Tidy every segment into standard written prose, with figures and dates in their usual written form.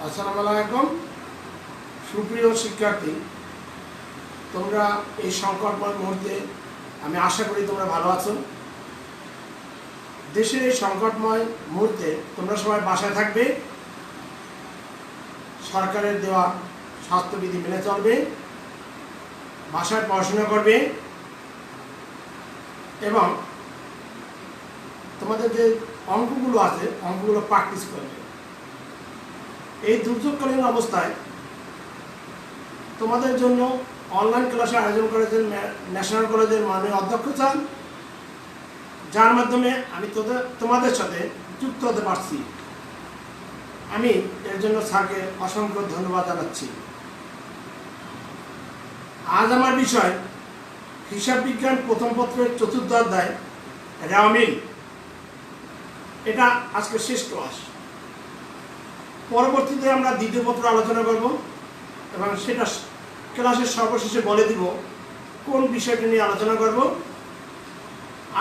আসসালামু আলাইকুম সুপ্রিয় শিক্ষার্থী, তোমরা এই সংকটময় মুহূর্তে আমি আশা করি তোমরা ভালো আছো। দেশের এই সংকটময় মুহূর্তে তোমরা সবাই বাসায় থাকবে, সরকারের দেওয়া স্বাস্থ্যবিধি মেনে চলবে, বাসায় পড়াশোনা করবে এবং তোমাদের যে অঙ্কগুলো আছে অঙ্কগুলো প্র্যাকটিস করবে। এই দুর্যোগকালীন অবস্থায় তোমাদের জন্য অনলাইন ক্লাসের আয়োজন করেছেন ন্যাশনাল কলেজের মাননীয় অধ্যক্ষ চান, যার মাধ্যমে আমি তোমাদের সাথে যুক্ত হতে পারছি। আমি এর জন্য স্যারকে অসংখ্য ধন্যবাদ জানাচ্ছি। আজ আমার বিষয় হিসাব বিজ্ঞান প্রথম পত্রের চতুর্থ অধ্যায় রেওয়ামিল। এটা আজকে শেষ ক্লাস। পরবর্তীতে আমরা দ্বিতীয় পত্র আলোচনা করব এবং সেটা ক্লাসের সর্বশেষে বলে দিব কোন বিষয়টি নিয়ে আলোচনা করব।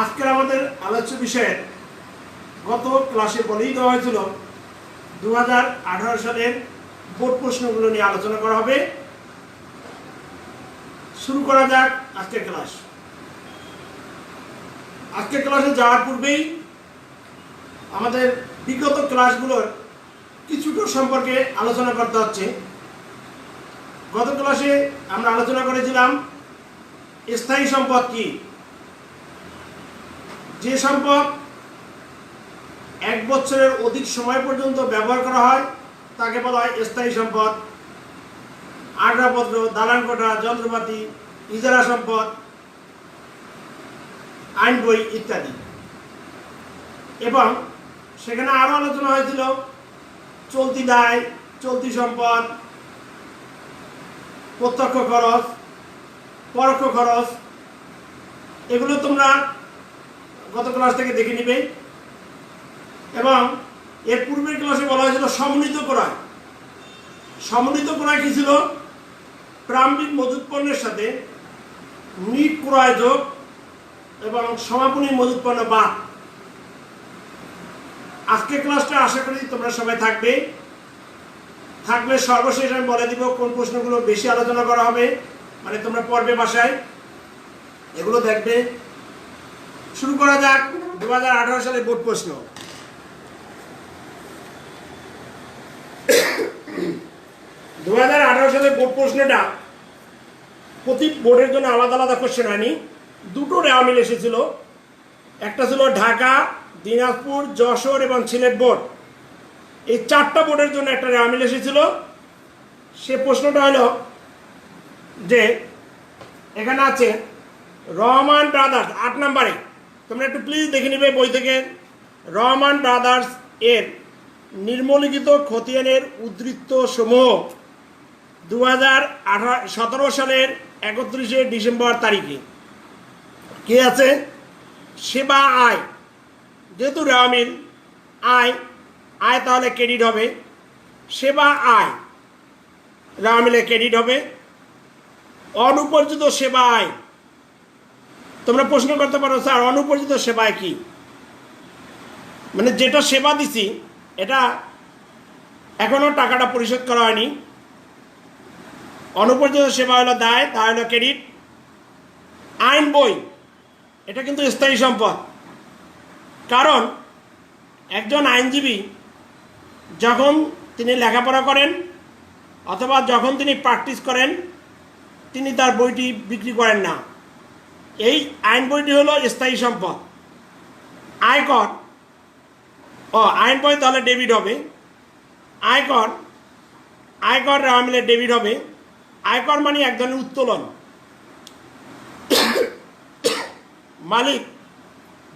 আজকের আমাদের আলোচ্য বিষয়ের গত ক্লাসে বলেই দেওয়া হয়েছিল 2018 সালের বোর্ড প্রশ্নগুলো নিয়ে আলোচনা করা হবে। শুরু করা যাক আজকের ক্লাস। আজকের ক্লাসে যাওয়ার পূর্বেই আমাদের বিগত ক্লাসগুলোর কিছুটা সম্পর্কে আলোচনা করতে হচ্ছে। গত ক্লাসে আমরা আলোচনা করেছিলাম স্থায়ী সম্পদ কি। যে সম্পদ 1 বছরের অধিক সময় পর্যন্ত ব্যবহার করা হয় তাকে বলা হয় স্থায়ী সম্পদ। আসবাবপত্র, দালান কোঠা, যন্ত্রপাতি, ইজারা সম্পদ, আইন বই ইত্যাদি। এবং সেখানে আরও আলোচনা হয়েছিল চলতি দায়, চলতি সম্পদ, প্রত্যক্ষ খরচ, পরোক্ষ খরচ। এগুলো তোমরা গত ক্লাস থেকে দেখে নিবে। এবং এর পূর্বের ক্লাসে বলা হয়েছিল সমন্বিত ক্রয়। সমন্বিত ক্রয় কি ছিল? প্রারম্ভিক মজুত পণ্যের সাথে নিট ক্রয় যোগ এবং সমাপনী মজুত পণ্য বাদ। আজকের ক্লাসটা আশা করি তোমরা সবাই থাকবে। থাকলে সর্বশেষ আমি বলে দিব কোন প্রশ্নগুলো বেশি আলোচনা করা হবে, মানে তোমরা পড়বে বাসায়, এগুলো দেখবে। শুরু করা যাক 2018 সালে বোর্ড প্রশ্ন। 2018 সালে বোর্ড প্রশ্নটা প্রতি বোর্ডের জন্য আলাদা আলাদা কোশ্চেন হয়নি। দুটো রেওয়ামিল এসেছিল। একটা ছিল ঢাকা, দিনাজপুর, যশোর এবং সিলেট বোর্ড। এই 4টা বোর্ডের জন্য একটা রেওয়ামিল এসেছিল। সে প্রশ্নটা হলো যে এখানে আছে রহমান ব্রাদার্স 8 নম্বরে। তোমরা একটু প্লিজ দেখে নিবে বই থেকে। রহমান ব্রাদার্স এর নিম্নলিখিত খতিয়ানের উদ্ধৃত সমূহ 2017 সালের 31শে ডিসেম্বর তারিখে কে আছে? সেবা আয়। যেহেতু রেওয়ামিল আয় আয় তাহলে ক্রেডিট হবে। সেবা আয় রেওয়ামিলে ক্রেডিট হবে। অনুপর্যিত সেবা আয়। তোমরা প্রশ্ন করতে পারো স্যার অনুপর্যিত সেবায় কি? মানে যেটা সেবা দিছি এটা এখনও টাকাটা পরিশোধ করা হয়নি। অনুপর্যিত সেবা হলো দায়, তা হলো ক্রেডিট। আইন বই এটা কিন্তু স্থায়ী সম্পদ। কারণ একজন আইনজীবী যখন তিনি লেখাপড়া করেন অথবা যখন তিনি প্র্যাকটিস করেন তিনি তার বইটি বিক্রি করেন না। এই আইন বইটি হলো স্থায়ী সম্পদ। আয়কর আইন বই তাহলে ডেবিট হবে। আয়কর রেওয়ামিলে ডেবিট হবে। আয়কর মানে এক ধরনের উত্তোলন। মালিক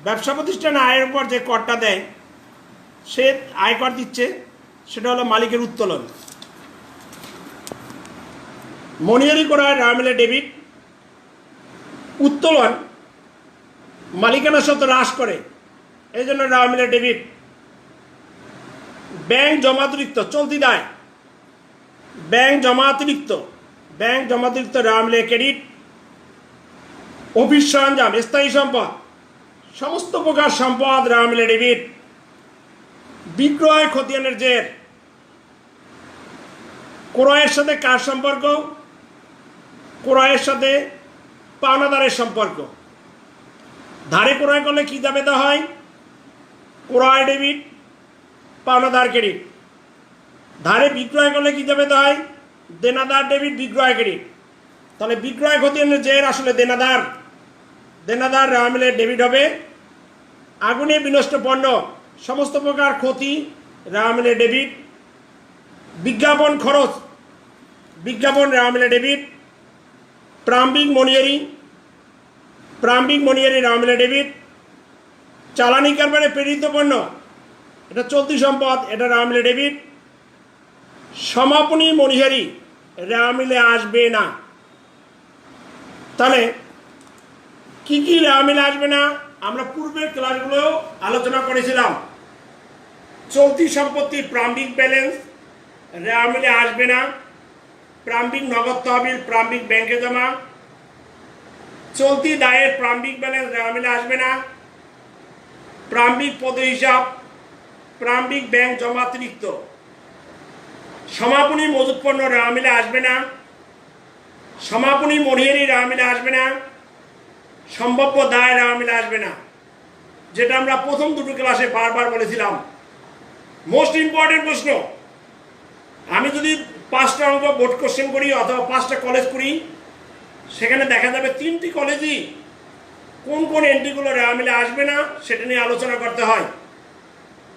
ব্যবসা প্রতিষ্ঠানে আয়ের উপর যে করটা দেয় সে আয়কর দিচ্ছে, সেটা হলো মালিকের উত্তোলন। মনিহারি করা হয় রেওয়ামিলে ডেবিট। উত্তোলন মালিকানা সত্ত্ব হ্রাস করে, এই জন্য রেওয়ামিলে ডেবিট। ব্যাংক জমাতিরিক্ত চলতি দায়। ব্যাংক জমাতিরিক্ত রেওয়ামিলে ক্রেডিট। অফিস সরঞ্জাম স্থায়ী সম্পদ। সমস্ত প্রকার সম্পদ রেওয়ামিলে ডেবিট। বিক্রয় খতিয়ানের জের ক্রয়ের সাথে কার সম্পর্ক? ক্রয়ের সাথে পাওনাদারের সম্পর্ক। ধারে ক্রয় করলে কি জাবেদা হয়? ক্রয় ডেবিট, পাওনাদার ক্রেডিট। ধারে বিক্রয় করলে কি জাবেদা হয়? দেনাদার ডেবিট, বিক্রয় ক্রেডিট। তাহলে বিক্রয় ক্ষতি যে আসলে দেনাদার, দেনাদার রেওয়া মিলে ডেবিট হবে। আগুনে বিনষ্ট পণ্য সমস্ত প্রকার ক্ষতি রেওয়া মিলে ডেবিট। বিজ্ঞাপন খরচ, বিজ্ঞাপন রেওয়া মিলে ডেবিট। প্রারম্ভিক মনিয়ারি, প্রারম্ভিক মনিয়ারি রেওয়া মিলে ডেবিট। চালানি কারবারে প্রেরিত পণ্য, এটা চলতি সম্পদ, এটা রেওয়া মিলে ডেবিট। সমাপনী মনিহারি রেওয়া মিলে আসবে না। তাহলে কি কি রেওয়া মিলে আসবে না আমরা পূর্বের ক্লাসগুলো আলোচনা করেছিলাম। চলতি সম্পত্তির প্রারম্ভিক ব্যালেন্স রেওয়া মিলে আসবে না। প্রারম্ভিক নগদ তহবিল, প্রারম্ভিক ব্যাংকে জমা। চলতি দায়ের প্রারম্ভিক ব্যালেন্স রেওয়া মিলে আসবে না। প্রারম্ভিক পদ হিসাব, প্রারম্ভিক ব্যাংক জমাতিরিক্ত। সমাপনী মজুত পণ্য রেওয়া মিলে আসবে না। সমাপনী মনিহারি রেওয়া মিলে আসবে না। সম্ভাব্য দায় রেওয়া মিলে আসবে না, যেটা আমরা প্রথম দুটো ক্লাসে বারবার বলেছিলাম। মোস্ট ইম্পর্টেন্ট প্রশ্ন। আমি যদি 5টা অঙ্ক বোর্ড কোশ্চেন করি অথবা 5টা কলেজ করি, সেখানে দেখা যাবে 3টি কলেজই কোন কোন এন্ট্রিগুলো রেওয়া মিলে আসবে না সেটা নিয়ে আলোচনা করতে হয়।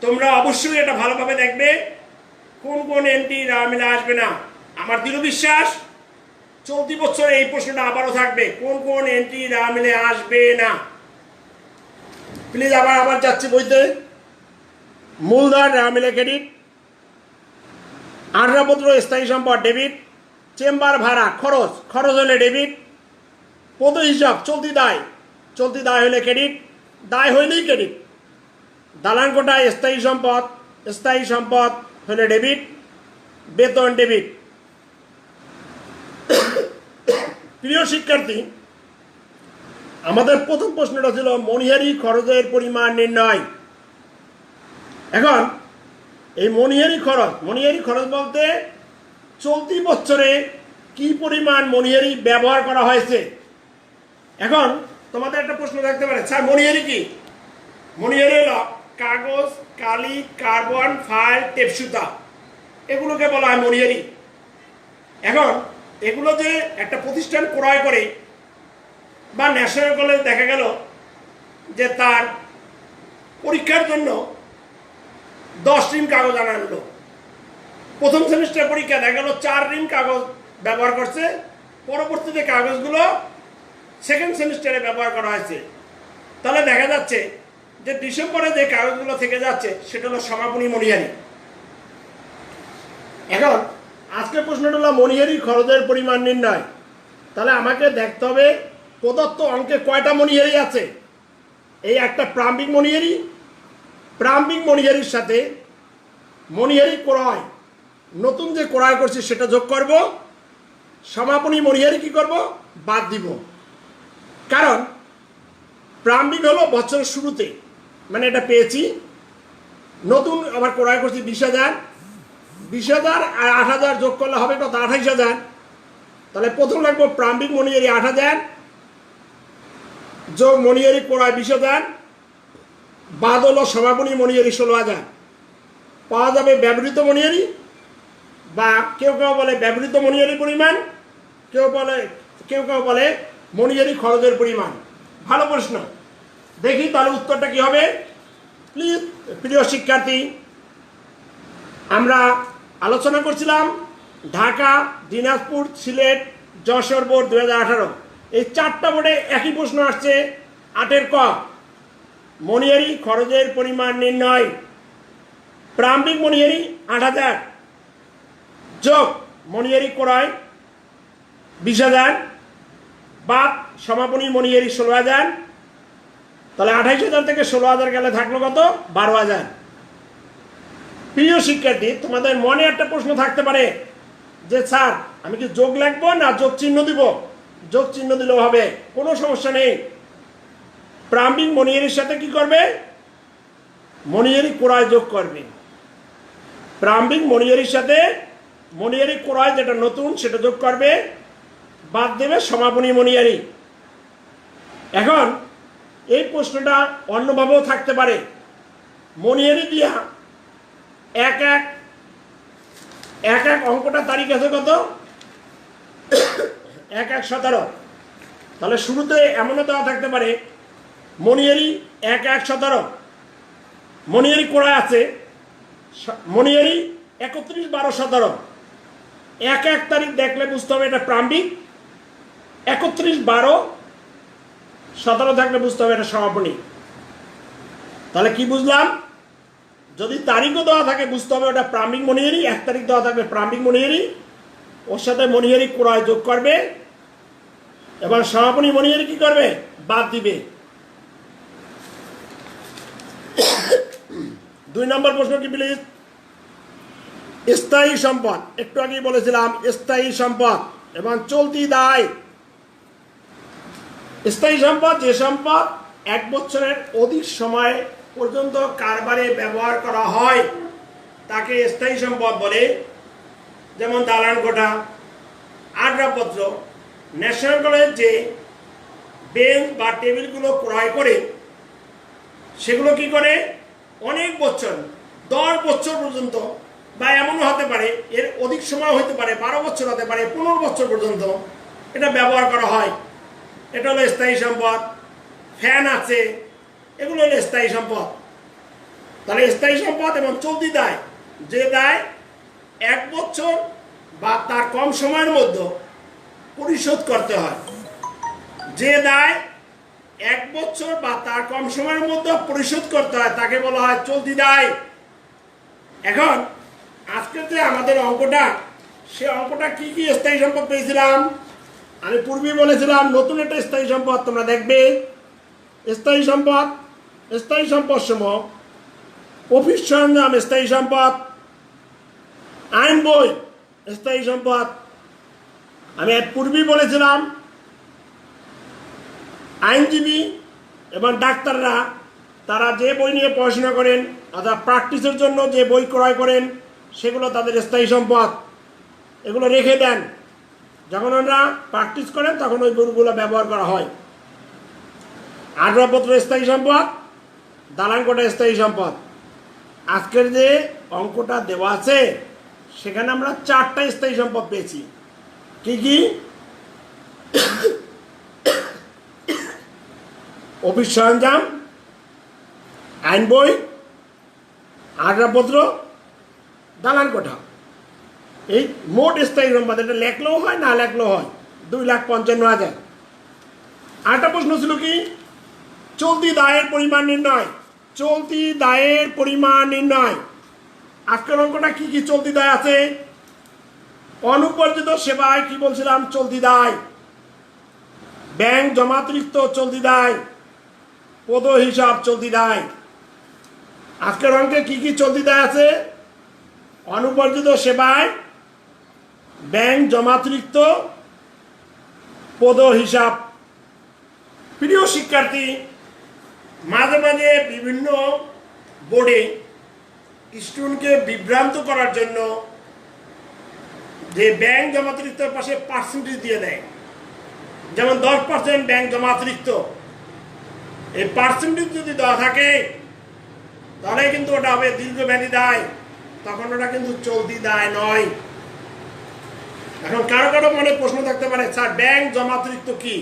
তোমরা অবশ্যই এটা ভালোভাবে দেখবে, কোন কোন এন্ট্রি রেওয়া মিলে আসবে না। আমার দৃঢ় বিশ্বাস চলতি বছরে এই প্রশ্নটা আবারও থাকবে, কোন কোন এন্ট্রি রেওয়া মিলে আসবে না। প্লিজ আবার যাচ্ছি বইতে। মূলধন রেওয়া মিলে ক্রেডিট। আনরাপত্র স্থায়ী সম্পদ ডেবিট। চেম্বার ভাড়া খরচ, খরচ হলে ডেবিট। পদ হিসাব চলতি দায়, চলতি দায় হলে ক্রেডিট, দায় হইলেই ক্রেডিট। দালান কোটা স্থায়ী সম্পদ, স্থায়ী সম্পদ হলে ডেবিট। বেতন ডেবিট। প্রিয় শিক্ষার্থী, আমাদের প্রথম প্রশ্নটা ছিল মনিহারি খরচের পরিমাণ নির্ণয়। এখন এই মনিহারি খরচ বলতে চলতি বছরে কি পরিমাণ মনিহারি ব্যবহার করা হয়েছে। এখন তোমাদের একটা প্রশ্ন থাকতে পারে, স্যার মনিহারি কি? মনিহারি হলো কাগজ, কালি, কার্বন, ফাইল, টেপ সুতা, এগুলোকে বলা হয় মনিহারি। এখন এগুলো যে একটা প্রতিষ্ঠান ক্রয় করে বা ন্যাশনাল কলেজ দেখা গেল যে তার পরীক্ষার জন্য 10 রিম কাগজ আনলো, প্রথম সেমিস্টার পরীক্ষা দেখা গেল 4 রিম কাগজ ব্যবহার করছে, পরবর্তীতে কাগজগুলো সেকেন্ড সেমিস্টারে ব্যবহার করা হয়েছে। তাহলে দেখা যাচ্ছে যে ডিসেম্বরে যে কাগজগুলো থেকে যাচ্ছে সেটা হলো সমাপনী মনিহারি। এখন আজকের প্রশ্নটা হলো মনিহারি খরচের পরিমাণ নির্ণয়। তাহলে আমাকে দেখতে হবে প্রদত্ত অঙ্কে কয়টা মনিহারি আছে। এই একটা প্রারম্ভিক মনিহারি, প্রারম্ভিক মনিহারির সাথে মনিহারি ক্রয়, নতুন যে ক্রয় করছি সেটা যোগ করব। সমাপনী মনিহারি কি করব? বাদ দিব। কারণ প্রারম্ভিক হলো বছরের শুরুতে, মানে এটা পেয়েছি। নতুন আবার ক্রয় করছি 20,000, 20,000 আর 8,000 যোগ করলে হবে কত? 28,000। তাহলে প্রথম লাগবো প্রারম্ভিক মনিহারি 8,000 যোগ মনিহারি ক্রয় 20,000, বাদ হলো সমাপনী মনিহারি 16,000। পাওয়া যাবে ব্যবহৃত মনিহারি, বা কেউ কেউ বলে ব্যবহৃত মনিহারি পরিমাণ, কেউ বলে মনিহারি খরচের পরিমাণ। ভালো প্রশ্ন, দেখি তাহলে উত্তরটা কি হবে। প্লিজ প্রিয় শিক্ষার্থী, আমরা আলোচনা করছিলাম ঢাকা, দিনাজপুর, সিলেট, যশোর বোর্ড 2018, এই 4টা বোর্ডে একই প্রশ্ন আসছে। 8-এর ক, মনিহারি খরচের পরিমাণ নির্ণয়। প্রারম্ভিক মনিহারি 8,000 যোগ মনিহারি ক্রয় 20,000 বাদ সমাপনী মনিহারি 16,000। তাহলে 28,000 থেকে 16,000 গেলে থাকলো কত? 12,000। প্রিয় শিক্ষার্থী, তোমাদের মনে একটা প্রশ্ন থাকতে পারে যে স্যার আমি কি যোগ লিখবো না যোগ চিহ্ন দিব? যোগ চিহ্ন দিলেও হবে, কোনো সমস্যা নেই। প্রারম্ভিক মনিহারির সাথে কি করবে? মনিহারি ক্রয় যোগ করবে। প্রারম্ভিক মনিহারির সাথে মনিয়ারি ক্রয় যেটা নতুন সেটা যোগ করবে, বাদ দেবে সমাপনী মনিয়ারি। এখন এই প্রশ্নটা অন্যভাবেও থাকতে পারে। মনিয়ারি দিয়া এক এক অঙ্কটা তারিখ আছে কত? 1-1-17। তাহলে শুরুতে এমনও দেওয়া থাকতে পারে মনিয়ারি 1-1-17, মনিয়ারি ক্রয় আছে মনিয়ারি 31-12-17। 1-1 তারিখ দেখলে বুঝতে হবে এটা প্রারম্ভিক, 31-12-17 থাকলে বুঝতে হবে এটা সমাপনী। তাহলে কি বুঝলাম? যদি তারিখও দেওয়া থাকে বুঝতে হবে ওটা প্রারম্ভিক মনিয়ারি, 1 তারিখ দেওয়া থাকবে প্রারম্ভিক মনিয়ারি, ওর সাথে মনিয়ারি ক্রয় যোগ করবে এবং সমাপনী মনিয়ারি কি করবে? বাদ দিবে। 2 নম্বর প্রশ্ন কি প্লিজ? স্থায়ী সম্পদ, একটু আগেই বলেছিলাম স্থায়ী সম্পদ এবং চলতি দায়। স্থায়ী সম্পদ যে সম্পদ 1 বছরের অধিক সময় পর্যন্ত কারবারে ব্যবহার করা হয় তাকে স্থায়ী সম্পদ বলে। যেমন দালান কোঠা, আসবাবপত্র। ন্যাশনাল কলেজ যে বেঞ্চ বা টেবিলগুলো ক্রয় করে সেগুলো কি করে অনেক বছর, 10 বছর পর্যন্ত, বা এমনও হতে পারে এর অধিক সময় হতে পারে, 12 বছর হতে পারে, 15 বছর পর্যন্ত এটা ব্যবহার করা হয়। এটা হলো স্থায়ী সম্পদ। ফ্যান আছে, এগুলো হলো স্থায়ী সম্পদ। তাহলে স্থায়ী সম্পদ এবং চলতি দায়, যে দায় 1 বছর বা তার কম সময়ের মধ্যে পরিশোধ করতে হয়, যে দায় 1 বছর বা তার কম সময়ের মধ্যে পরিশোধ করতে হয় তাকে বলা হয় চলতি দায়। এখন আজকে যে আমাদের অঙ্কটা, সে অঙ্কটা কি কি স্থায়ী সম্পদ পেয়েছিলাম? আমি পূর্বেই বলেছিলাম নতুন একটা স্থায়ী সম্পদ তোমরা দেখবে। স্থায়ী সম্পদ সমূহ অফিস সরঞ্জাম স্থায়ী সম্পদ, আইন বই স্থায়ী সম্পদ। আমি পূর্বেই বলেছিলাম আইনজীবী এবং ডাক্তাররা তারা যে বই নিয়ে পড়াশোনা করেন অর্থাৎ প্র্যাকটিসের জন্য যে বই ক্রয় করেন সেগুলো তাদের স্থায়ী সম্পদ। এগুলো রেখে দেন, যখন ওরা প্র্যাকটিস করেন তখন ওই বইগুলো ব্যবহার করা হয়। আসবাবপত্র স্থায়ী সম্পদ, দালান কোঠা স্থায়ী সম্পদ। আজকের যে অঙ্কটা দেওয়া আছে সেখানে আমরা 4টা স্থায়ী সম্পদ পেয়েছি। কি কি? অফিস সরঞ্জাম, আইন বই, আসবাবপত্র, দালান কোঠা। এই মোট স্থায়ী সম্পদ। এটা লেখলেও হয় না লেখলেও হয়, 2,55,000। আরেকটা প্রশ্ন ছিল কি? চলতি দায়ের পরিমাণ নির্ণয়। চলতি দায়ের পরিমাণ নির্ণয়। আজকের অঙ্কটা কি কি চলতি দায় আছে? অনুপার্জিত সেবায় কি বলছিলাম? চলতি দায়। ব্যাংক জমাতিরিক্ত চলতি দায়, পদ হিসাব চলতি দায়। আজকের অঙ্কে কি কি চলতি দায় আছে? অনুপার্জিত সেবায়, ব্যাংক জমাতিরিক্ত, পদ হিসাব। প্রিয় শিক্ষার্থী, মাঝে মাঝে বিভিন্ন বোর্ডে স্টুডেন্টকে বিভ্রান্ত করার জন্য যে ব্যাংক জমাতিরিক্তর পাশে পার্সেন্টেজ দিয়ে দেয়, যেমন 10% ব্যাংক জমাতিরিক্ত। এই পার্সেন্টেজ যদি দেওয়া থাকে তাহলে কিন্তু ওটা হবে দীর্ঘমেয়াদী দায়, তখন ওটা কিন্তু চলতি দায় নয়। এখন কারো কারো মনে প্রশ্ন থাকতে পারে, স্যার ব্যাংক জমাতিরিক্ত কি?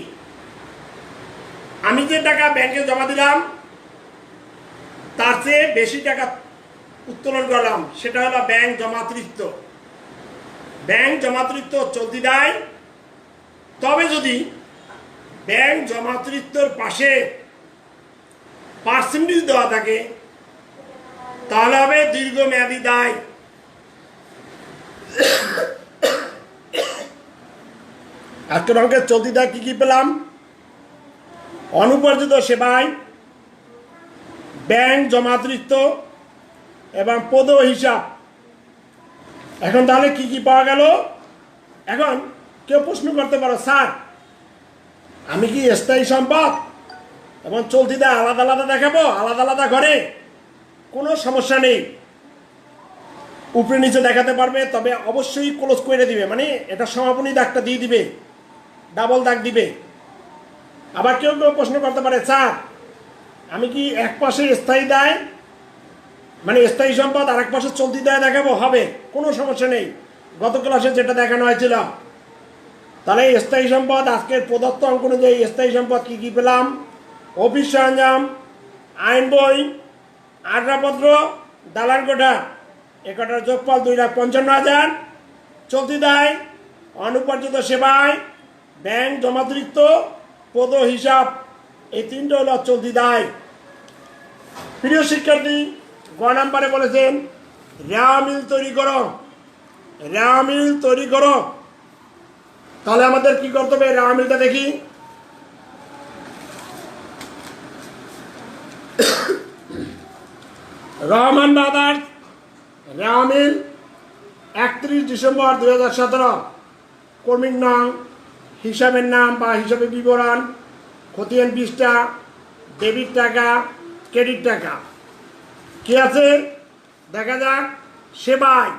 আমি যে টাকা ব্যাংকে জমা দিলাম তার চেয়ে বেশি টাকা উত্তোলন করলাম, সেটা হলো ব্যাংক জমাতিরিক্ত। ব্যাংক জমাতিরিক্ত চলতি দায়। তবে যদি ব্যাংক জমাতিরিক্তর পাশে পার্সেন্টেজ দেওয়া থাকে তাহলে হবে দীর্ঘমেয়াদী দায়। আজকের অঙ্কের চলতি দায় কি কি পেলাম? অনুপার্জিত সেবায়, ব্যাংক জমাতিরিক্ত এবং পদ হিসাব। এখন তাহলে কি কি পাওয়া গেল? এখন কেউ প্রশ্ন করতে পারো, স্যার আমি কি স্থায়ী সম্পদ এবং চলতি দায় আলাদা আলাদা দেখাবো, আলাদা আলাদা ঘরে? কোনো সমস্যা নেই। উপরে নিচে দেখাতে পারবে, তবে অবশ্যই ক্লোজ করে দিবে, মানে এটা সমাপনী দাগটা দিয়ে দিবে, ডাবল দাগ দিবে। আবার কেউ কেউ প্রশ্ন করতে পারে, স্যার আমি কি এক পাশে স্থায়ী দায় মানে স্থায়ী সম্পদ আর এক পাশে চলতি দায় দেখাবো? হবে, কোনো সমস্যা নেই। গত ক্লাসে যেটা দেখানো হয়েছিল। তাহলে স্থায়ী সম্পদ আজকের প্রদত্ত অঙ্ক অনুযায়ী স্থায়ী সম্পদ কী কী পেলাম? অফিস সরঞ্জাম, আইন বই, আসবাবপত্র, দালান কোঠা, এ কটার যোগফল 2,55,000। চলতি দায়, অনুপার্জিত সেবায়, ব্যাংক জমাতিরিক্ত, পদ হিসাব, এই তিনটে হলো চলতি দায়। প্রিয় শিক্ষার্থী, গ নাম্বারে বলেছেন রেওয়া মিল তৈরি করো, রেওয়া মিল তৈরি করো। তাহলে আমাদের কি করতে হবে? রেওয়া মিলটা দেখি। রহমান ব্রাদার্স রেওয়া মিল 31 ডিসেম্বর 2017। কর্মীর নাম, হিসাবের নাম বা হিসাবের বিবরণ, খতিয়ান 20টা, ডেবিট টাকা, ক্রেডিট টাকা। কি আছে দেখা যাক। সেবায়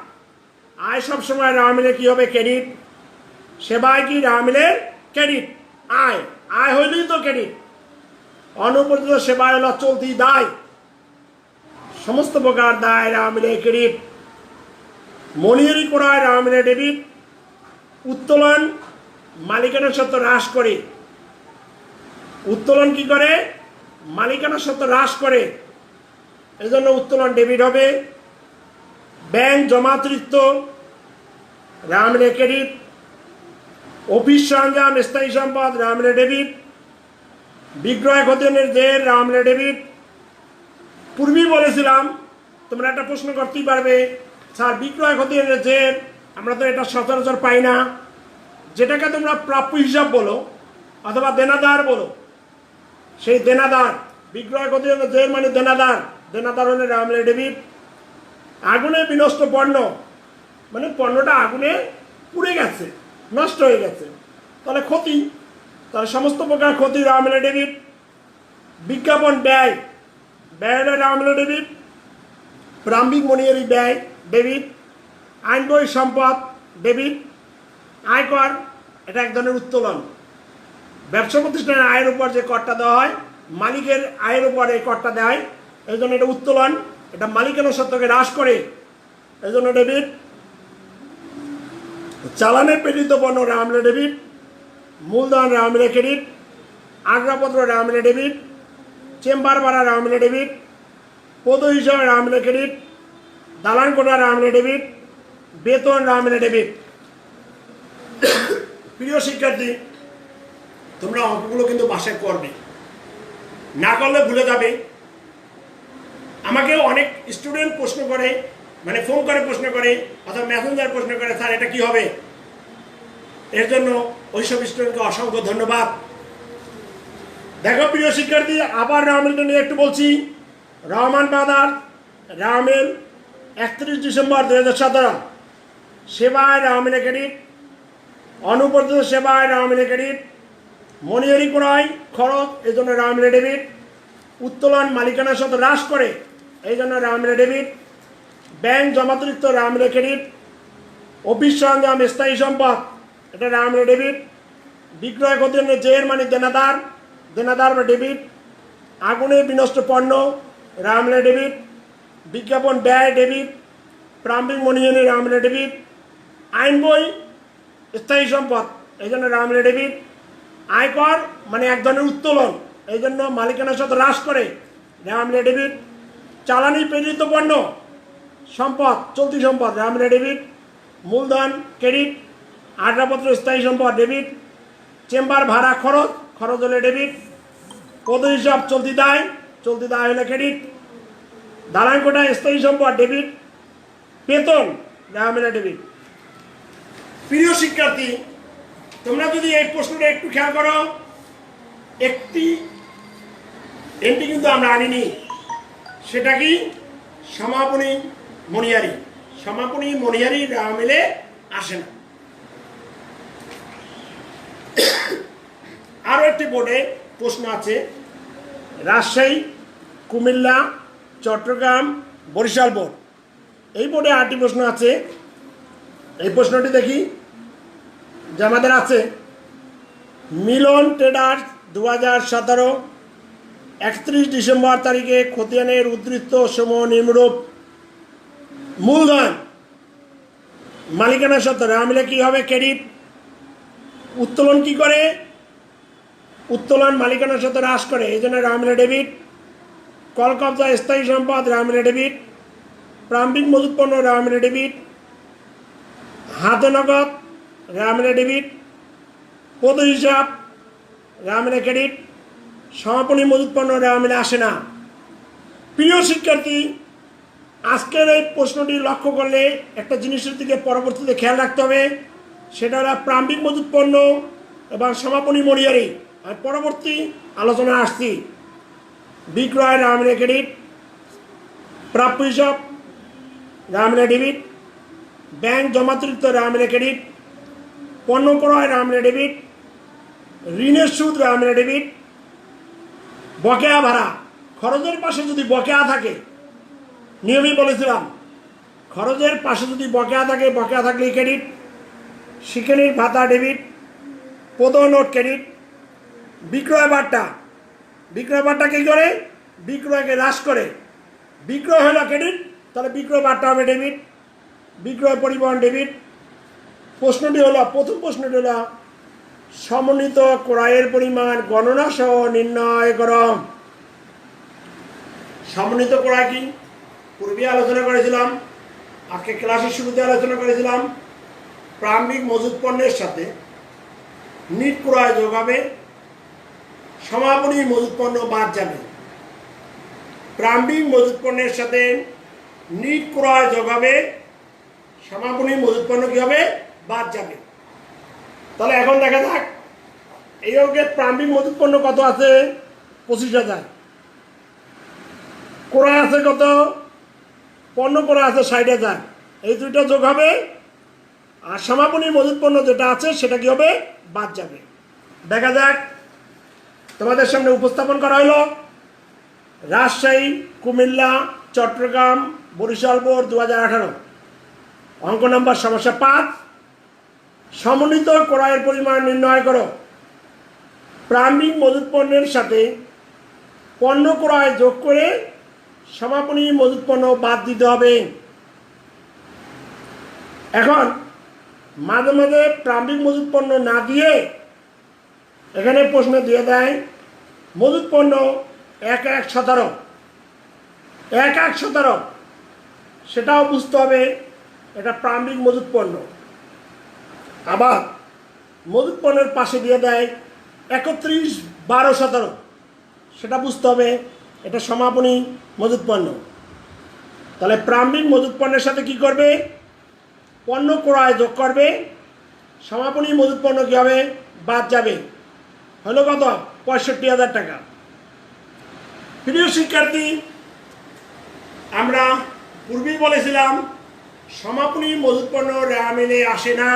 আয় সবসময় রেওয়া মিলে কি হবে? ক্রেডিট। সেবায় কি রেওয়া মিলের ক্রেডিট? আয়, আয় হইলেই তো ক্রেডিট। অনুপার্জিত সেবায় হলো চলতি দায়, সমস্ত প্রকার দায় রেওয়া মিলে ক্রেডিট। মনিহারি করায় রেওয়া মিলে ডেবিট। উত্তোলন মালিকানা সত্ত্ব হ্রাস করে, উত্তোলন কি করে? মালিকানা সত্ত্ব হ্রাস করে, এই জন্য উত্তোলন ডেবিট হবে। ব্যাংক জমাতিরিক্ত রেওয়া মিলে ক্রেডিট। অফিস সরঞ্জাম স্থায়ী সম্পদ রেওয়া মিলে ডেবিট। বিক্রয় খতিয়ানের জের রেওয়া মিলে ডেবিট। পূর্বেই বলেছিলাম তোমরা একটা প্রশ্ন করতেই পারবে, স্যার বিক্রয় খতিয়ানের জের আমরা তো এটা সচরাচর পাই না, যেটাকে তোমরা প্রাপ্য হিসাব বলো অথবা দেনাদার বলো, সেই দেনাদার, বিক্রয় খতিয়ানের জের মানে দেনাদার, দেনাদার হলে রেওয়া মিলে ডেবিট। আগুনে বিনষ্ট পণ্য মানে পণ্যটা আগুনে পুড়ে গেছে, নষ্ট হয়ে গেছে, তাহলে ক্ষতি, তাহলে সমস্ত প্রকার ক্ষতি রেওয়া মিলে ডেবিট। বিজ্ঞাপন ব্যয়, ব্যয় হলে রেওয়া মিলে ডেবিট। প্রারম্ভিক মনিহারি ব্যয় ডেবিট। আইন বই সম্পদ ডেবিট। আয়কর এটা এক ধরনের উত্তোলন। ব্যবসা প্রতিষ্ঠানের আয়ের উপর যে করটা দেওয়া হয়, মালিকের আয়ের উপর এই করটা দেওয়া হয়, এই জন্য এটা উত্তোলন। এটা মালিকানা সত্ত্বকে হ্রাস করে, এই জন্য ডেবিট। চালানে প্রেরিত পণ্য রেওয়া মিলে ডেবিট। মূলধন রেওয়া মিলে ক্রেডিট। আসবাবপত্র রেওয়া মিলে ডেবিট। চেম্বার ভাড়া রেওয়া মিলে ডেবিট। পদ হিসাবে রেওয়া মিলে ক্রেডিট। দালান কোঠা রেওয়া মিলে ডেবিট। বেতন রেওয়া মিলে ডেবিট। প্রিয় শিক্ষার্থী, তোমরা অঙ্কগুলো কিন্তু বাসায় করবে, না করলে ভুলে যাবে। আমাকে অনেক স্টুডেন্ট প্রশ্ন করে, মানে ফোন করে প্রশ্ন করে অথবা মেসেঞ্জার প্রশ্ন করে, স্যার এটা কি হবে? এর জন্য ওইসব স্টুডেন্টকে অসংখ্য ধন্যবাদ। দেখো প্রিয় শিক্ষার্থী, আবার রেওয়া মিলটা নিয়ে একটু বলছি। রহমান ব্রাদার্স রেওয়া মিল 31 ডিসেম্বর 2017। সেবায় রেওয়া মিলে ক্রেডিট। অনুপার্জিত সেবায় রেওয়া মিলে ক্রেডিট। মনিহারি ক্রয় খরচ, এই জন্য রেওয়া মিলে ডেবিট। উত্তোলন মালিকানার সাথে হ্রাস করে, এই জন্য রেওয়া মিলে ডেবিট। ব্যাংক জমাতিরিক্ত রেওয়া মিলে ক্রেডিট। অফিস সরঞ্জাম স্থায়ী সম্পদ, এটা রেওয়া মিলে ডেবিট। বিক্রয় খতিয়ানের জের মানে দেনাদার, দেনাদার বা ডেবিট। আগুনে বিনষ্ট পণ্য রেওয়া মিলে ডেবিট। বিজ্ঞাপন ব্যয় ডেবিট। প্রারম্ভিক মনিহারি রেওয়া মিলে ডেবিট। আইন বই স্থায়ী সম্পদ, এই জন্য রেওয়া মিলে ডেবিট। আয়কর মানে এক ধরনের উত্তোলন, এই জন্য মালিকানার সাথে হ্রাস করে, রেওয়া মিলে ডেবিট। চালানি প্রেরিত পণ্য সম্পদ, চলতি সম্পদ, রেওয়া মিলে ডেবিট। মূলধন ক্রেডিট। আসবাবপত্র স্থায়ী সম্পদ ডেবিট। চেম্বার ভাড়া খরচ, খরচ হলে ডেবিট। পদ হিসাব চলতি দায়, চলতি দায় হলে ক্রেডিট। দালান কোঠা স্থায়ী সম্পদ ডেবিট। বেতন রেওয়া মিলে ডেবিট। প্রিয় শিক্ষার্থী, তোমরা যদি এই প্রশ্নটা একটু খেয়াল করো, একটি এন্ট্রি কিন্তু আমরা আনিনি, সেটা কি? সমাপনী মনিহারি। সমাপনী মনিহারি রেওয়া মিলে আসে না। আরও একটি বোর্ডে প্রশ্ন আছে, রাজশাহী, কুমিল্লা, চট্টগ্রাম, বরিশাল বোর্ড। এই বোর্ডে 8টি প্রশ্ন আছে। এই প্রশ্নটি দেখি যে আমাদের আছে, মিলন ট্রেডার্স 2017 31 ডিসেম্বর তারিখে খতিয়ানের উদ্ধৃত সমূহ নিম্নরূপ: মূলধন মালিকানা সত্ত্বে রেওয়া মিলে কি হবে? ক্রেডিট। উত্তোলন কি করে? উত্তোলন মালিকানা সত্ত্বে হ্রাস করে, এই জন্য রেওয়া মিলে ডেবিট। কল কবজা স্থায়ী সম্পদ রেওয়া মিলে ডেবিট। প্রারম্ভিক মজুত পণ্য রেওয়া মিলে ডেবিট। হাতে নগদ রেওয়া মিলে ডেবিট। পদ হিসাব রেওয়া মিলে ক্রেডিট। সমাপনী মজুত পণ্য রেওয়া মিলে আসে না। প্রিয় শিক্ষার্থী, আজকের এই প্রশ্নটি লক্ষ্য করলে একটা জিনিসের দিকে পরবর্তীতে খেয়াল রাখতে হবে, সেটা হলো প্রারম্ভিক মজুত পণ্য এবং সমাপনী মনিয়ারি। আমি পরবর্তী আলোচনা আসছি। বিক্রয় রেওয়া মিলে ক্রেডিট। প্রাপ্য হিসাব রেওয়া মিলে ডেবিট। ব্যাংক জমাতিরিক্ত রেওয়া মিলে ক্রেডিট। পণ্য ক্রয় রেওয়া মিলে ডেবিট। ঋণের সুদ রেওয়া মিলে ডেবিট। বকেয়া ভাড়া, খরচের পাশে যদি বকেয়া থাকে, নিয়মই বলেছিলাম খরচের পাশে যদি বকেয়া থাকে, বকেয়া থাকলে ক্রেডিট। শিক্ষানীর ভাতা ডেবিট। পদোন্নতি ক্রেডিট। বিক্রয় বাট্টা, বিক্রয় বাট্টা কী করে? বিক্রয়কে হ্রাস করে। বিক্রয় হলো ক্রেডিট, তাহলে বিক্রয় বাট্টা হবে ডেবিট। বিক্রয় পরিবহন ডেবিট। প্রশ্নটি হলো, প্রথম প্রশ্নটি হলো সমন্বিত ক্রয়ের পরিমাণ গণনা সহ নির্ণয় করো। সমন্বিত ক্রয় কি পূর্বে আলোচনা করেছিলাম, আজকে ক্লাসের শুরুতে আলোচনা করেছিলাম। প্রারম্ভিক মজুত পণ্যের সাথে নিট ক্রয় যোগ হবে, সমাপনী মজুত পণ্য বাদ যাবে। প্রারম্ভিক মজুত পণ্যের সাথে নিট ক্রয় যোগ হবে, সমাপনী মজুত পণ্য কি হবে? বাদ যাবে। তাহলে এখন দেখা যাক এই অঙ্কের প্রারম্ভিক মজুত পণ্য কত আছে? 25,000। ক্রয় আছে কত? পণ্য ক্রয় আছে 60,000। এই দুইটা যোগ হবে, আর সমাপনী মজুত পণ্য যেটা আছে সেটা কি হবে? বাদ যাবে। দেখা যাক, তোমাদের সামনে উপস্থাপন করা হলো রাজশাহী, কুমিল্লা, চট্টগ্রাম, বরিশাল বোর্ড 2018। অঙ্ক নম্বর সমস্যা 5, সমন্বিত ক্রয়ের পরিমাণ নির্ণয় করো। প্রারম্ভিক মজুত পণ্যের সাথে পণ্য ক্রয় যোগ করে সমাপনী মজুত পণ্য বাদ দিতে হবে। এখন মাঝে মাঝে প্রারম্ভিক মজুত পণ্য না দিয়ে এখানে প্রশ্ন দিয়ে দেয় মজুত পণ্য 1,117, 1,117, সেটাও বুঝতে হবে এটা প্রারম্ভিক মজুত পণ্য। আবার মজুত পণ্যের পাশে দিয়ে দেয় 31,12,17, সেটা বুঝতে হবে এটা সমাপনী মজুত পণ্য। তাহলে প্রারম্ভিক মজুত পণ্যের সাথে কি করবে? পণ্য ক্রয় যোগ করবে, সমাপনী মজুত পণ্য কী হবে? বাদ যাবে। হলো কত? 65,000 টাকা। প্রিয় শিক্ষার্থী, আমরা পূর্বেই বলেছিলাম সমাপনী মজুত পণ্য রেওয়া মিলে আসে না।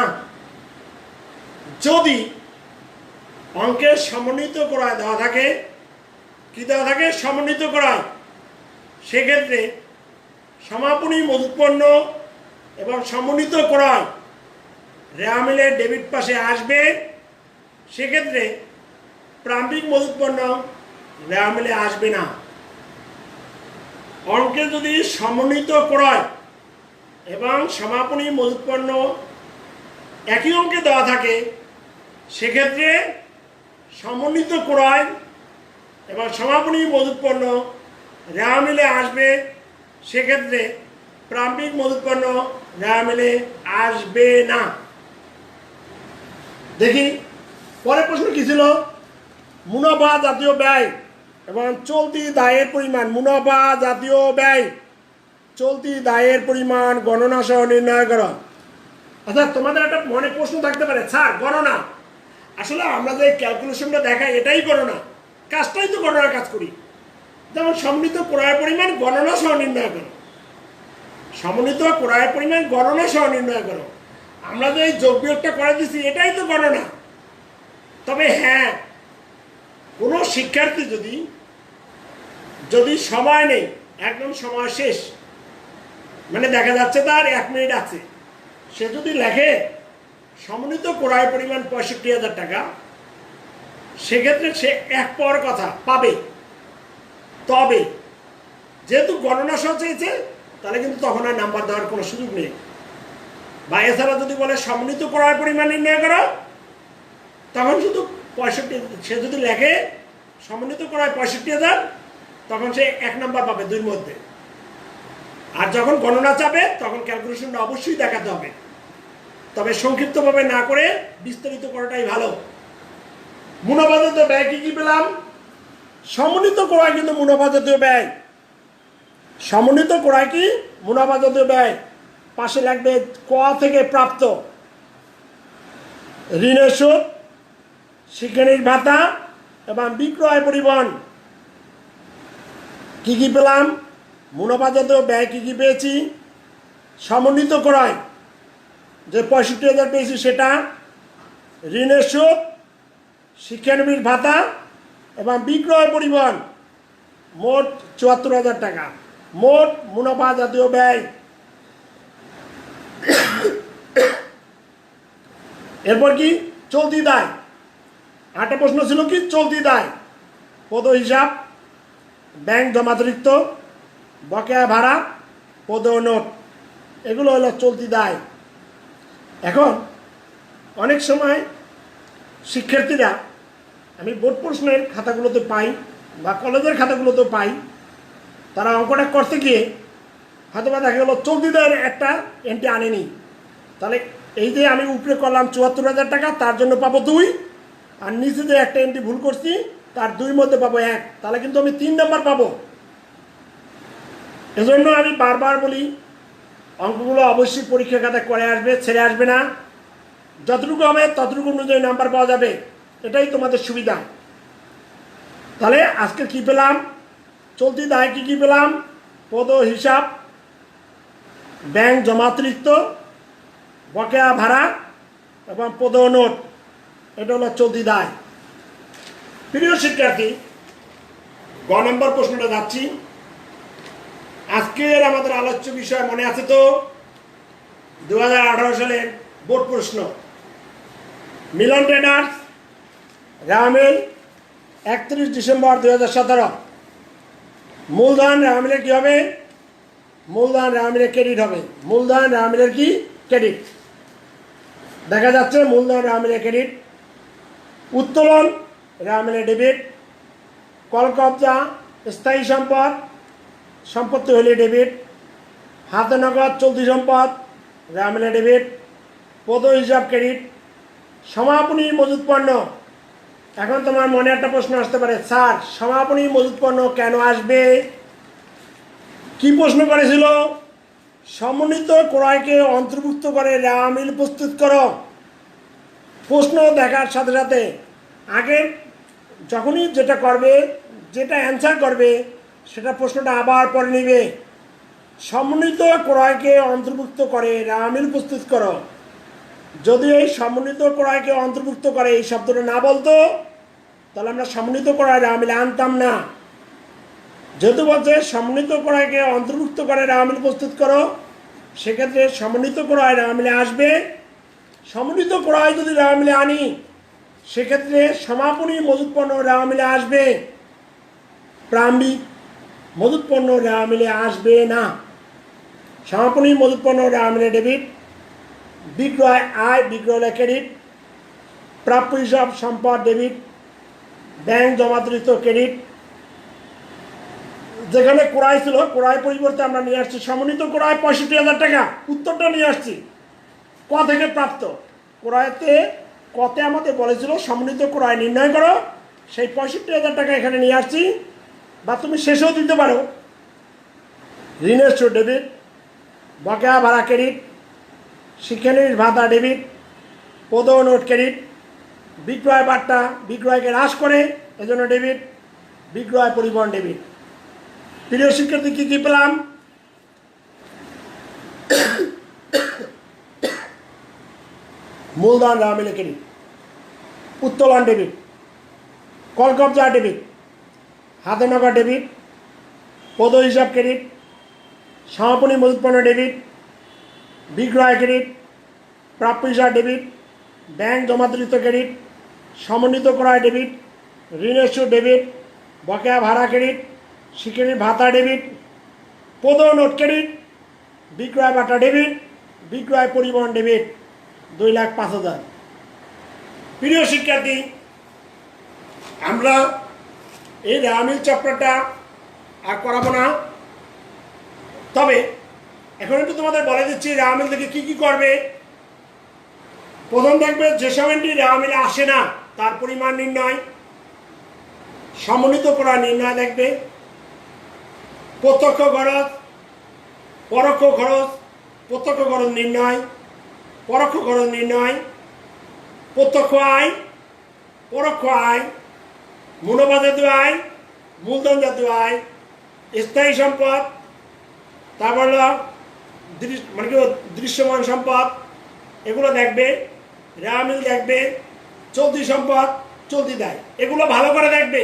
যদি অঙ্কের সমন্বিত ক্রয় দেওয়া থাকে, কি দেওয়া থাকে? সমন্বিত ক্রয়, সেক্ষেত্রে সমাপনী মজুত পণ্য এবং সমন্বিত ক্রয় রেওয়া মিলে ডেবিট পাশে আসবে, সেক্ষেত্রে প্রারম্ভিক মজুত পণ্য রেওয়া মিলে আসবে না। অঙ্কে যদি সমন্বিত ক্রয় এবং সমাপনী মজুত পণ্য একই অঙ্কে দেওয়া থাকে, সেক্ষেত্রে সমন্বিত ক্রয় এবং সমাপনী মজুত পণ্য রেওয়া মিলে আসবে, সেক্ষেত্রে প্রারম্ভিক মজুত পণ্য রেওয়া মিলে আসবে না। দেখি পরের প্রশ্ন কি ছিল? মুনাফা জাতীয় ব্যয় এবং চলতি দায়ের পরিমাণ, মুনাফা জাতীয় ব্যয় চলতি দায়ের পরিমাণ গণনা সহ নির্ণয় করো। আচ্ছা, তোমাদের একটা মনে প্রশ্ন থাকতে পারে, স্যার গণনা, আসলে আমরা যে ক্যালকুলেশনটা দেখাই এটাই গণনা, কাজটাই তো গণনার কাজ করি। যেমন সমন্বিত ক্রয়ের পরিমাণ গণনা সহ নির্ণয় করো, সমন্বিত ক্রয়ের পরিমাণ গণনা সহ নির্ণয় করো। আমরা যে এই যোগ বিয়োগটা করে দিচ্ছি এটাই তো গণনা। তবে হ্যাঁ, কোনো শিক্ষার্থী যদি সময় নেই, একদম সময় শেষ, মানে দেখা যাচ্ছে তার 1 মিনিট আছে, সে যদি লেখে সমন্বিত ক্রয় পরিমাণ 65,000 টাকা, সেক্ষেত্রে সে 1 পাওয়ার কথা পাবে। তবে যেহেতু গণনা সহ চেয়েছে, তাহলে কিন্তু তখন আর নাম্বার দেওয়ার কোনো সুযোগ নেই। বা এছাড়া যদি বলে সমন্বিত ক্রয় পরিমাণ নির্ণয় করো, তখন শুধু 65, সে যদি লেখে সমন্বিত ক্রয় 65,000, তখন সে 1 নাম্বার পাবে 2-র মধ্যে। আর যখন গণনা চাপে তখন ক্যালকুলেশনটা অবশ্যই দেখাতে হবে, তবে সংক্ষিপ্তভাবে না করে বিস্তারিত করাটাই ভালো। মুনাফাজাতীয় ব্যয় কি কি পেলাম? সমন্বিত ক্রয় কিন্তু মুনাফাজাতীয় ব্যয়। সমন্বিত ক্রয় কি? মুনাফাজাতীয় ব্যয়। পাশে লাগবে ক থেকে প্রাপ্ত ঋণের সুদ, শিক্ষানীর ভাতা এবং বিক্রয় পরিবহন। কি কি পেলাম? মুনাফাজাতীয় ব্যয় কি কি পেয়েছি? সমন্বিত ক্রয় যে 65,000 পেয়েছি সেটা, ঋণের সুদ, শিক্ষানবির ভাতা এবং বিক্রয় পরিবহন, মোট 74,000 টাকা। মোট মুনাফা জাতীয় ব্যয়। এরপর কি? চলতি দায়। 8টা প্রশ্ন ছিল কি? চলতি দায়, পদ হিসাব, ব্যাংক জমাতিরিক্ত, বকেয়া ভাড়া, পদ নোট, এগুলো হলো চলতি দায়। এখন অনেক সময় শিক্ষার্থীরা, আমি বোর্ড প্রশ্নের খাতাগুলোতে পাই বা কলেজের খাতাগুলোতে পাই, তারা অঙ্কটা করতে গিয়ে হয়তো বা দেখা গেলো চলতি দায়ের একটা এন্ট্রি আনেনি। তাহলে এই যে আমি উপরে করলাম 74,000 টাকা, তার জন্য পাবো 2, আর নিচে যে একটা এন্ট্রি ভুল করছি তার 2-র মধ্যে পাবো 1, তাহলে কিন্তু আমি 3 নাম্বার পাবো। এজন্য আমি বারবার বলি, অঙ্কগুলো অবশ্যই পরীক্ষা খাতায় করে আসবে, ছেড়ে আসবে না। যতটুকু হবে ততটুকু অনুযায়ী নাম্বার পাওয়া যাবে, এটাই তোমাদের সুবিধা। তাহলে আজকে কি পেলাম? চলতি দায় কি কি পেলাম? পদ হিসাব, ব্যাংক জমাতিরিক্ত, বকেয়া ভাড়া এবং পদ নোট, এটা হলো চলতি দায়। প্রিয় শিক্ষার্থী, গ নম্বর প্রশ্নটা যাচ্ছি। আজকের আমাদের আলোচ্য বিষয় মনে আছে তো? 2018 সালের বোর্ড প্রশ্ন। মিলন ট্রেডার্স, রামিল, 31 ডিসেম্বর 2017। মূলধন রামিলের কি হবে? মূলধন রামিলের ক্রেডিট হবে। মূলধন রামিলের কি? ক্রেডিট। দেখা যাচ্ছে মূলধন রামিলের ক্রেডিট। উত্তোলন রামিলের ডেবিট। কল কবজা, স্থায়ী সম্পদ, সম্পত্তি হলে ডেবিট। হাতে নগদ চলতি সম্পদ, রামিলের ডেবিট। পদ হিসাব ক্রেডিট। সমাপনী মজুত পণ্য। এখন তোমার মনে একটা প্রশ্ন আসতে পারে, স্যার সমাপনী মজুত পণ্য কেন আসবে? কি প্রশ্ন করেছিল? সমন্বিত ক্রয়কে অন্তর্ভুক্ত করে রামিল প্রস্তুত করো। প্রশ্ন দেখার সাথে সাথে আগে যখনই যেটা করবে, যেটা অ্যান্সার করবে, সেটা প্রশ্নটা আবার পড়ে নিবে। সমন্বিত ক্রয়কে অন্তর্ভুক্ত করে রামিল প্রস্তুত করো। যদি এই সমন্বিত ক্রয়কে অন্তর্ভুক্ত করে এই শব্দটা না বলতো, তাহলে আমরা সমন্বিত ক্রয় রামিলে আনতাম না। যেহেতু বলছে সমন্বিত ক্রয়কে অন্তর্ভুক্ত করে রামিল প্রস্তুত করো, সেক্ষেত্রে সমন্বিত ক্রয় রামিলে আসবে। সমন্বিত ক্রয় যদি রামিলে আনি, সেক্ষেত্রে সমাপনী মজুত পণ্য রামিলে আসবে, প্রারম্ভিক মজুত পণ্য রামিলে আসবে না। সমাপনী মজুত পণ্য রামিলে ডেবিট। বিক্রয় আয়, বিক্রয় ক্রেডিট। প্রাপ্য হিসাব সম্পদ ডেবিট। Bank জমাতিরিক্ত credit. যেখানে ক্রয় ছিল, ক্রয় পরিবর্তে আমরা নিয়ে আসছি সমন্বিত ক্রয় 65,000 টাকা। উত্তরটা নিয়ে আসছি ক থেকে প্রাপ্ত। ক্রয়তে কতে আমাদের বলেছিল সমন্বিত ক্রয় নির্ণয় করো, সেই 65,000 টাকা এখানে নিয়ে আসছি। বা তুমি শেষেও দিতে পারো। ঋণের সুদ ডেবিট, বকেয়া ভাড়া ক্রেডিট, শিক্ষানীর ভাতা ডেবিট, পদ নোট ক্রেডিট। বিক্রয় বার্তা বিক্রয়কে হ্রাস করে, এজন্য ডেবিট। বিক্রয় পরিবহন ডেবিট। প্রিয় শিক্ষার্থী, কি কি পেলাম? মূলধন রামিলে ক্রেডিট, উত্তোলন ডেবিট, কল কবজা ডেবিট, হাতে নগদ ডেবিট, পদ হিসাব ক্রেডিট, সমাপনী মজুত পণ্য ডেবিট, বিক্রয় ক্রেডিট, প্রাপ্য হিসাব ডেবিট, ব্যাংক জমাকৃত ক্রেডিট, সমন্বিত ক্রয় ডেবিট, ঋণের সুদ ডেবিট, বকেয়া ভাড়া ক্রেডিট, স্বীকৃতির ভাতা ডেবিট, পদ নোট ক্রেডিট, বিক্রয় বাটা ডেবিট, বিক্রয় পরিবহন ডেবিট 2,05,000। প্রিয় শিক্ষার্থী, আমরা এই রেওয়ামিল চ্যাপ্টারটা আর করাবো না, তবে এখন একটু তোমাদের বলে দিচ্ছি রেওয়ামিল থেকে কি কি করবে। প্রথম থাকবে যেসব এন্ট্রি রেওয়ামিলে আসে না তার পরিমাণ নির্ণয়, সমন্বিত করা নির্ণয় দেখবে, প্রত্যক্ষ খরচ, পরোক্ষ খরচ, প্রত্যক্ষ খরচ নির্ণয়, পরোক্ষ খরচ নির্ণয়, প্রত্যক্ষ আয়, পরোক্ষ আয়, মুনাফা জাতীয় আয়, মূলধন জাতীয় আয়, স্থায়ী সম্পদ, তারপর মানে কি দৃশ্যমান সম্পদ, এগুলো দেখবে। রেওয়ামিল দেখবে, চলতি সম্পদ, চলতি দায়, এগুলো ভালো করে দেখবে।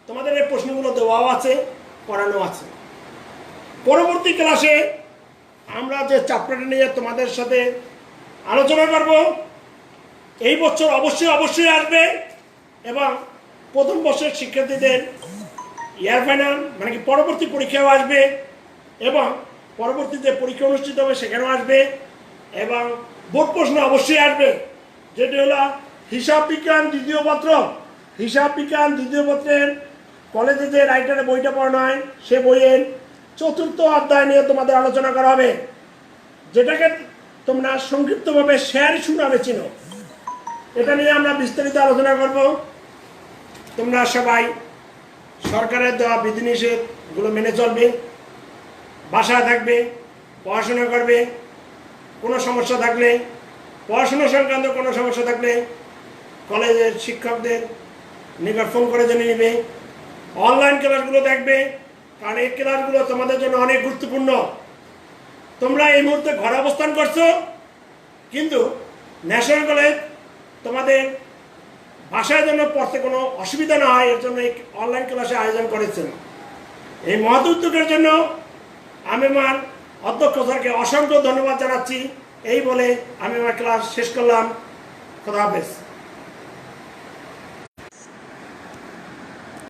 তোমাদের এই প্রশ্নগুলো দেওয়াও আছে, করানো আছে। পরবর্তী ক্লাসে আমরা যে চ্যাপ্টারটা নিয়ে তোমাদের সাথে আলোচনা করব, এই বছর অবশ্যই আসবে এবং প্রথম বর্ষের শিক্ষার্থীদের ইয়ার ফাইনাল মানে কি পরবর্তী পরীক্ষাও আসবে এবং পরবর্তী যে পরীক্ষা অনুষ্ঠিত হবে সেখানেও আসবে এবং বোর্ড প্রশ্ন অবশ্যই আসবে, যেটি হলো হিসাব বিজ্ঞান দ্বিতীয় পত্র। হিসাব বিজ্ঞান দ্বিতীয় পত্রের কলেজে যে রাইটারে বইটা পড়ানো হয় সে বইয়ের 4র্থ অধ্যায় নিয়ে তোমাদের আলোচনা করা হবে, যেটাকে তোমরা সংক্ষিপ্তভাবে শেয়ার শুনাবে চিনো। এটা নিয়ে আমরা বিস্তারিত আলোচনা করব। তোমরা সবাই সরকারের দেওয়া বিধিনিষেধগুলো মেনে চলবে, বাসায় থাকবে, পড়াশোনা করবে। কোনো সমস্যা থাকলে, পড়াশোনা সংক্রান্ত কোনো সমস্যা থাকলে কলেজের শিক্ষকদের নিকট ফোন করে জেনে নেবে। অনলাইন ক্লাসগুলো দেখবে, কারণ এই ক্লাসগুলো তোমাদের জন্য অনেক গুরুত্বপূর্ণ। তোমরা এই মুহূর্তে ঘরে অবস্থান করছো, কিন্তু ন্যাশনাল কলেজ তোমাদের ভাষার জন্য পড়তে কোনো অসুবিধা না হয় এর জন্য এই অনলাইন ক্লাসের আয়োজন করেছেন। এই মহৎ উদ্যোগের জন্য আমি আমার অধ্যক্ষ স্যারকে অসংখ্য ধন্যবাদ জানাচ্ছি। এই বলে আমি আমার ক্লাস শেষ করলাম। খোদা হাফেজ।